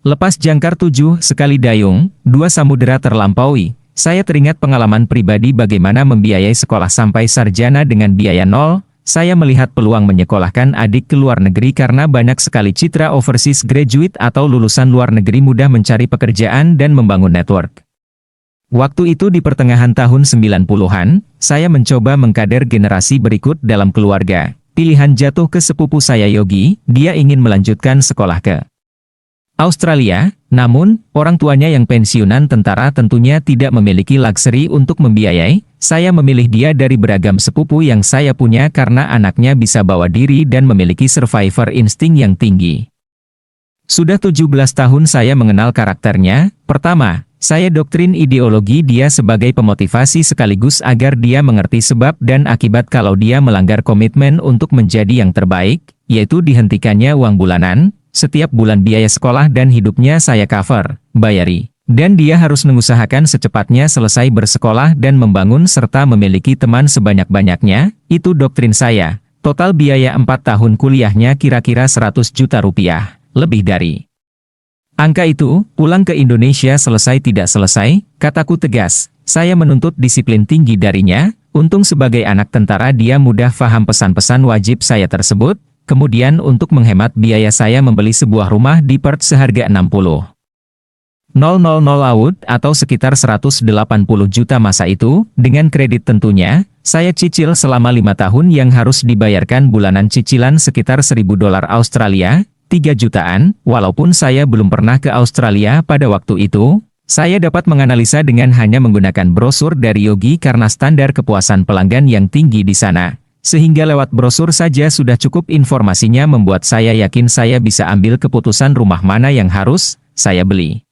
Lepas jangkar 7 sekali dayung, 2 samudera terlampaui. Saya teringat pengalaman pribadi bagaimana membiayai sekolah sampai sarjana dengan biaya nol. Saya melihat peluang menyekolahkan adik ke luar negeri karena banyak sekali citra overseas graduate atau lulusan luar negeri mudah mencari pekerjaan dan membangun network. Waktu itu di pertengahan tahun 90-an, saya mencoba mengkader generasi berikut dalam keluarga. Pilihan jatuh ke sepupu saya Yogi, dia ingin melanjutkan sekolah ke Australia, namun, orang tuanya yang pensiunan tentara tentunya tidak memiliki luxury untuk membiayai. Saya memilih dia dari beragam sepupu yang saya punya karena anaknya bisa bawa diri dan memiliki survivor insting yang tinggi. Sudah 17 tahun saya mengenal karakternya. Pertama, saya doktrin ideologi dia sebagai pemotivasi sekaligus agar dia mengerti sebab dan akibat kalau dia melanggar komitmen untuk menjadi yang terbaik, yaitu dihentikannya uang bulanan. Setiap bulan biaya sekolah dan hidupnya saya cover, bayari. Dan dia harus mengusahakan secepatnya selesai bersekolah dan membangun serta memiliki teman sebanyak-banyaknya, itu doktrin saya. Total biaya 4 tahun kuliahnya kira-kira 100 juta rupiah, lebih dari. Angka itu, pulang ke Indonesia selesai tidak selesai, kataku tegas. Saya menuntut disiplin tinggi darinya, untung sebagai anak tentara dia mudah paham pesan-pesan wajib saya tersebut. Kemudian untuk menghemat biaya saya membeli sebuah rumah di Perth seharga 60.000 AUD atau sekitar 180 juta masa itu, dengan kredit tentunya, saya cicil selama 5 tahun yang harus dibayarkan bulanan cicilan sekitar $1.000 Australia, 3 jutaan, walaupun saya belum pernah ke Australia pada waktu itu, saya dapat menganalisa dengan hanya menggunakan brosur dari Yogi karena standar kepuasan pelanggan yang tinggi di sana. Sehingga lewat brosur saja sudah cukup informasinya membuat saya yakin saya bisa ambil keputusan rumah mana yang harus saya beli.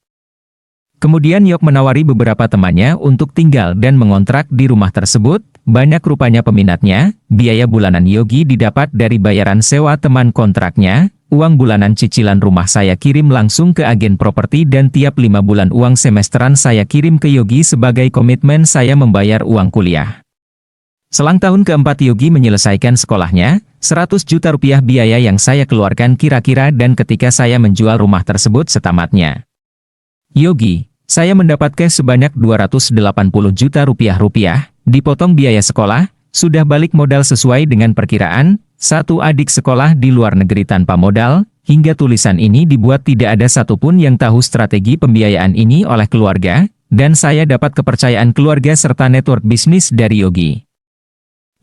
Kemudian Yok menawari beberapa temannya untuk tinggal dan mengontrak di rumah tersebut, banyak rupanya peminatnya, biaya bulanan Yogi didapat dari bayaran sewa teman kontraknya, uang bulanan cicilan rumah saya kirim langsung ke agen properti dan tiap 5 bulan uang semesteran saya kirim ke Yogi sebagai komitmen saya membayar uang kuliah. Selang tahun keempat Yogi menyelesaikan sekolahnya, 100 juta rupiah biaya yang saya keluarkan kira-kira dan ketika saya menjual rumah tersebut setamatnya. Yogi, saya mendapatkan sebanyak 280 juta rupiah, dipotong biaya sekolah, sudah balik modal sesuai dengan perkiraan, satu adik sekolah di luar negeri tanpa modal, hingga tulisan ini dibuat tidak ada satupun yang tahu strategi pembiayaan ini oleh keluarga, dan saya dapat kepercayaan keluarga serta network bisnis dari Yogi.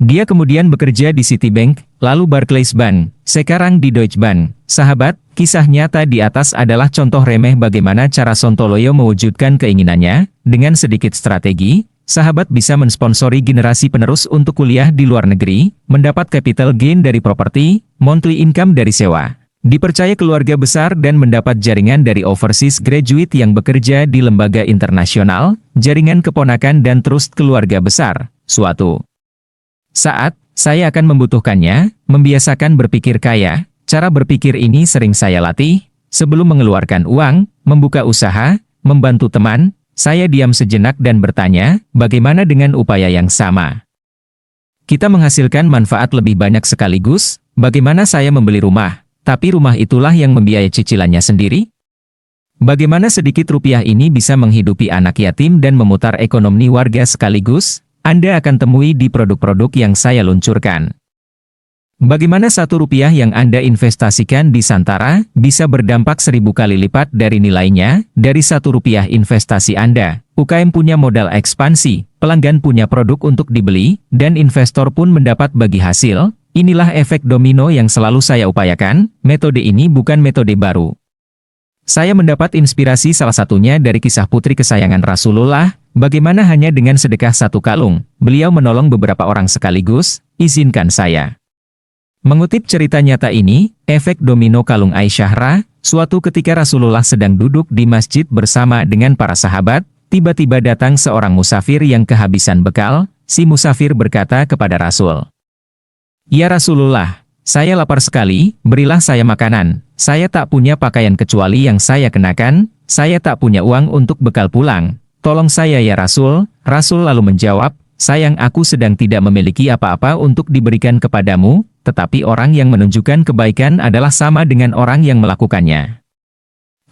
Dia kemudian bekerja di Citibank, lalu Barclays Bank, sekarang di Deutsche Bank. Sahabat, kisah nyata di atas adalah contoh remeh bagaimana cara Sontoloyo mewujudkan keinginannya. Dengan sedikit strategi, sahabat bisa mensponsori generasi penerus untuk kuliah di luar negeri, mendapat capital gain dari properti, monthly income dari sewa. Dipercaya keluarga besar dan mendapat jaringan dari overseas graduate yang bekerja di lembaga internasional, jaringan keponakan dan trust keluarga besar. Suatu saat, saya akan membutuhkannya, membiasakan berpikir kaya. Cara berpikir ini sering saya latih, sebelum mengeluarkan uang, membuka usaha, membantu teman, saya diam sejenak dan bertanya, bagaimana dengan upaya yang sama? Kita menghasilkan manfaat lebih banyak sekaligus, bagaimana saya membeli rumah, tapi rumah itulah yang membiayai cicilannya sendiri? Bagaimana sedikit rupiah ini bisa menghidupi anak yatim dan memutar ekonomi warga sekaligus? Anda akan temui di produk-produk yang saya luncurkan. Bagaimana Rp1 yang Anda investasikan di Santara bisa berdampak 1000 kali lipat dari nilainya, dari Rp1 investasi Anda. UKM punya modal ekspansi, pelanggan punya produk untuk dibeli, dan investor pun mendapat bagi hasil. Inilah efek domino yang selalu saya upayakan. Metode ini bukan metode baru. Saya mendapat inspirasi salah satunya dari kisah putri kesayangan Rasulullah, bagaimana hanya dengan sedekah 1 kalung, beliau menolong beberapa orang sekaligus. Izinkan saya mengutip cerita nyata ini, efek domino kalung Aisyah. Suatu ketika Rasulullah sedang duduk di masjid bersama dengan para sahabat, tiba-tiba datang seorang musafir yang kehabisan bekal. Si musafir berkata kepada Rasul, "Ya Rasulullah, saya lapar sekali, berilah saya makanan. Saya tak punya pakaian kecuali yang saya kenakan, saya tak punya uang untuk bekal pulang. Tolong saya ya Rasul." Rasul lalu menjawab, "Sayang, aku sedang tidak memiliki apa-apa untuk diberikan kepadamu, tetapi orang yang menunjukkan kebaikan adalah sama dengan orang yang melakukannya."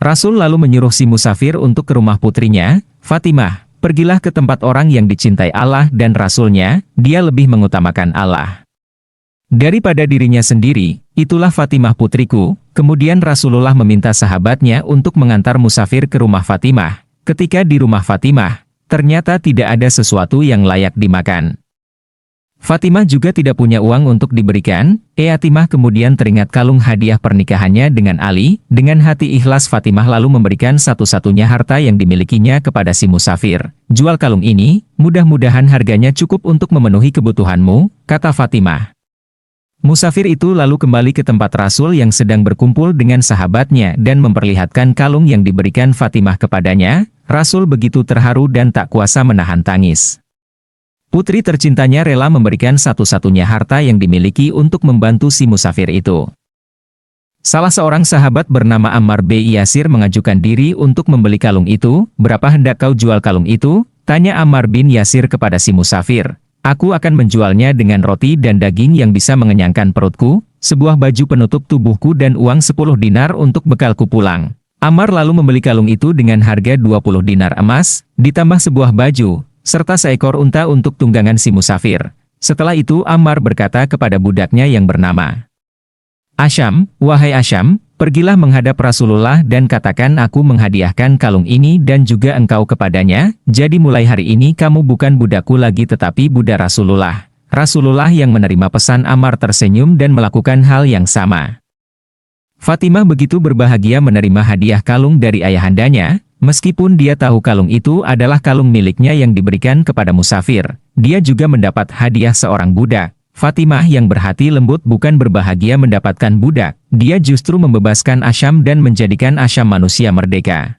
Rasul lalu menyuruh si musafir untuk ke rumah putrinya, Fatimah, pergilah ke tempat orang yang dicintai Allah dan Rasul-Nya, dia lebih mengutamakan Allah daripada dirinya sendiri, itulah Fatimah putriku. Kemudian Rasulullah meminta sahabatnya untuk mengantar musafir ke rumah Fatimah. Ketika di rumah Fatimah, ternyata tidak ada sesuatu yang layak dimakan. Fatimah juga tidak punya uang untuk diberikan. Fatimah kemudian teringat kalung hadiah pernikahannya dengan Ali. Dengan hati ikhlas Fatimah lalu memberikan satu-satunya harta yang dimilikinya kepada si musafir. Jual kalung ini, mudah-mudahan harganya cukup untuk memenuhi kebutuhanmu, kata Fatimah. Musafir itu lalu kembali ke tempat Rasul yang sedang berkumpul dengan sahabatnya dan memperlihatkan kalung yang diberikan Fatimah kepadanya. Rasul begitu terharu dan tak kuasa menahan tangis. Putri tercintanya rela memberikan satu-satunya harta yang dimiliki untuk membantu si musafir itu. Salah seorang sahabat bernama Ammar bin Yasir mengajukan diri untuk membeli kalung itu. Berapa hendak kau jual kalung itu? Tanya Ammar bin Yasir kepada si musafir. Aku akan menjualnya dengan roti dan daging yang bisa mengenyangkan perutku, sebuah baju penutup tubuhku dan uang 10 dinar untuk bekalku pulang. Ammar lalu membeli kalung itu dengan harga 20 dinar emas, ditambah sebuah baju, serta seekor unta untuk tunggangan si musafir. Setelah itu Ammar berkata kepada budaknya yang bernama Asyam, wahai Asyam, pergilah menghadap Rasulullah dan katakan aku menghadiahkan kalung ini dan juga engkau kepadanya, jadi mulai hari ini kamu bukan budakku lagi tetapi budak Rasulullah. Rasulullah yang menerima pesan Ammar tersenyum dan melakukan hal yang sama. Fatimah begitu berbahagia menerima hadiah kalung dari ayahandanya, meskipun dia tahu kalung itu adalah kalung miliknya yang diberikan kepada musafir, dia juga mendapat hadiah seorang budak. Fatimah yang berhati lembut bukan berbahagia mendapatkan budak, dia justru membebaskan Asyam dan menjadikan Asyam manusia merdeka.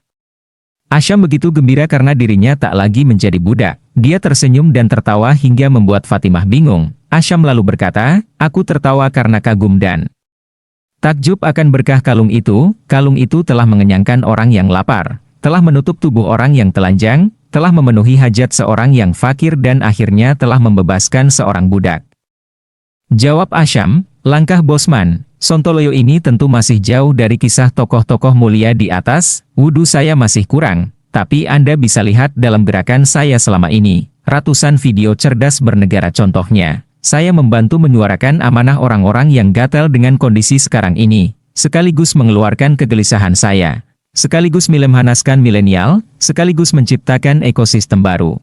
Asyam begitu gembira karena dirinya tak lagi menjadi budak. Dia tersenyum dan tertawa hingga membuat Fatimah bingung. Asyam lalu berkata, aku tertawa karena kagum dan takjub akan berkah kalung itu telah mengenyangkan orang yang lapar, telah menutup tubuh orang yang telanjang, telah memenuhi hajat seorang yang fakir dan akhirnya telah membebaskan seorang budak. Jawab Asyam, langkah Bosman, Sontoloyo ini tentu masih jauh dari kisah tokoh-tokoh mulia di atas, wudhu saya masih kurang, tapi Anda bisa lihat dalam gerakan saya selama ini, ratusan video cerdas bernegara contohnya. Saya membantu menyuarakan amanah orang-orang yang gatal dengan kondisi sekarang ini, sekaligus mengeluarkan kegelisahan saya, sekaligus menghanaskan milenial, sekaligus menciptakan ekosistem baru.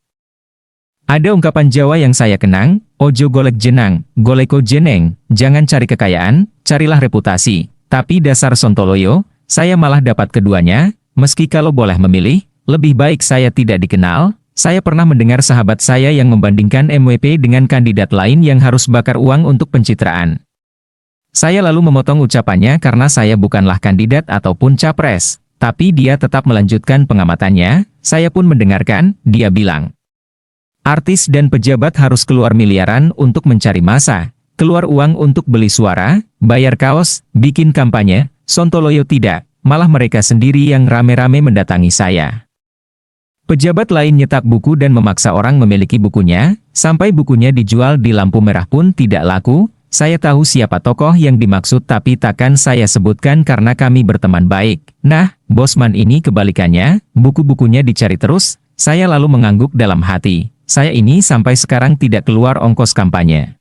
Ada ungkapan Jawa yang saya kenang, ojo golek jenang, goleko jeneng, jangan cari kekayaan, carilah reputasi. Tapi dasar Sontoloyo, saya malah dapat keduanya, meski kalau boleh memilih, lebih baik saya tidak dikenal. Saya pernah mendengar sahabat saya yang membandingkan MWP dengan kandidat lain yang harus bakar uang untuk pencitraan. Saya lalu memotong ucapannya karena saya bukanlah kandidat ataupun capres, tapi dia tetap melanjutkan pengamatannya. Saya pun mendengarkan, dia bilang, artis dan pejabat harus keluar miliaran untuk mencari massa, keluar uang untuk beli suara, bayar kaos, bikin kampanye. Sontoloyo tidak, malah mereka sendiri yang rame-rame mendatangi saya. Pejabat lain nyetak buku dan memaksa orang memiliki bukunya, sampai bukunya dijual di lampu merah pun tidak laku. Saya tahu siapa tokoh yang dimaksud tapi takkan saya sebutkan karena kami berteman baik. Nah, Bosman ini kebalikannya, buku-bukunya dicari terus. Saya lalu mengangguk dalam hati. Saya ini sampai sekarang tidak keluar ongkos kampanye.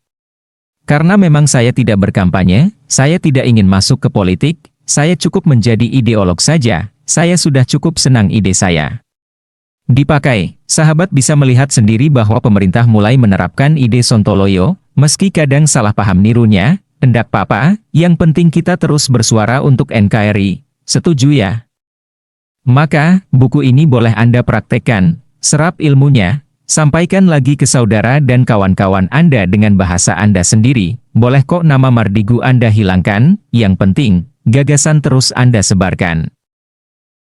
Karena memang saya tidak berkampanye, saya tidak ingin masuk ke politik, saya cukup menjadi ideolog saja, saya sudah cukup senang ide saya dipakai. Sahabat bisa melihat sendiri bahwa pemerintah mulai menerapkan ide Sontoloyo, meski kadang salah paham nirunya. Endak papa, yang penting kita terus bersuara untuk NKRI. Setuju ya? Maka, buku ini boleh Anda praktekkan, serap ilmunya, sampaikan lagi ke saudara dan kawan-kawan Anda dengan bahasa Anda sendiri. Boleh kok nama Mardigu Anda hilangkan, yang penting, gagasan terus Anda sebarkan.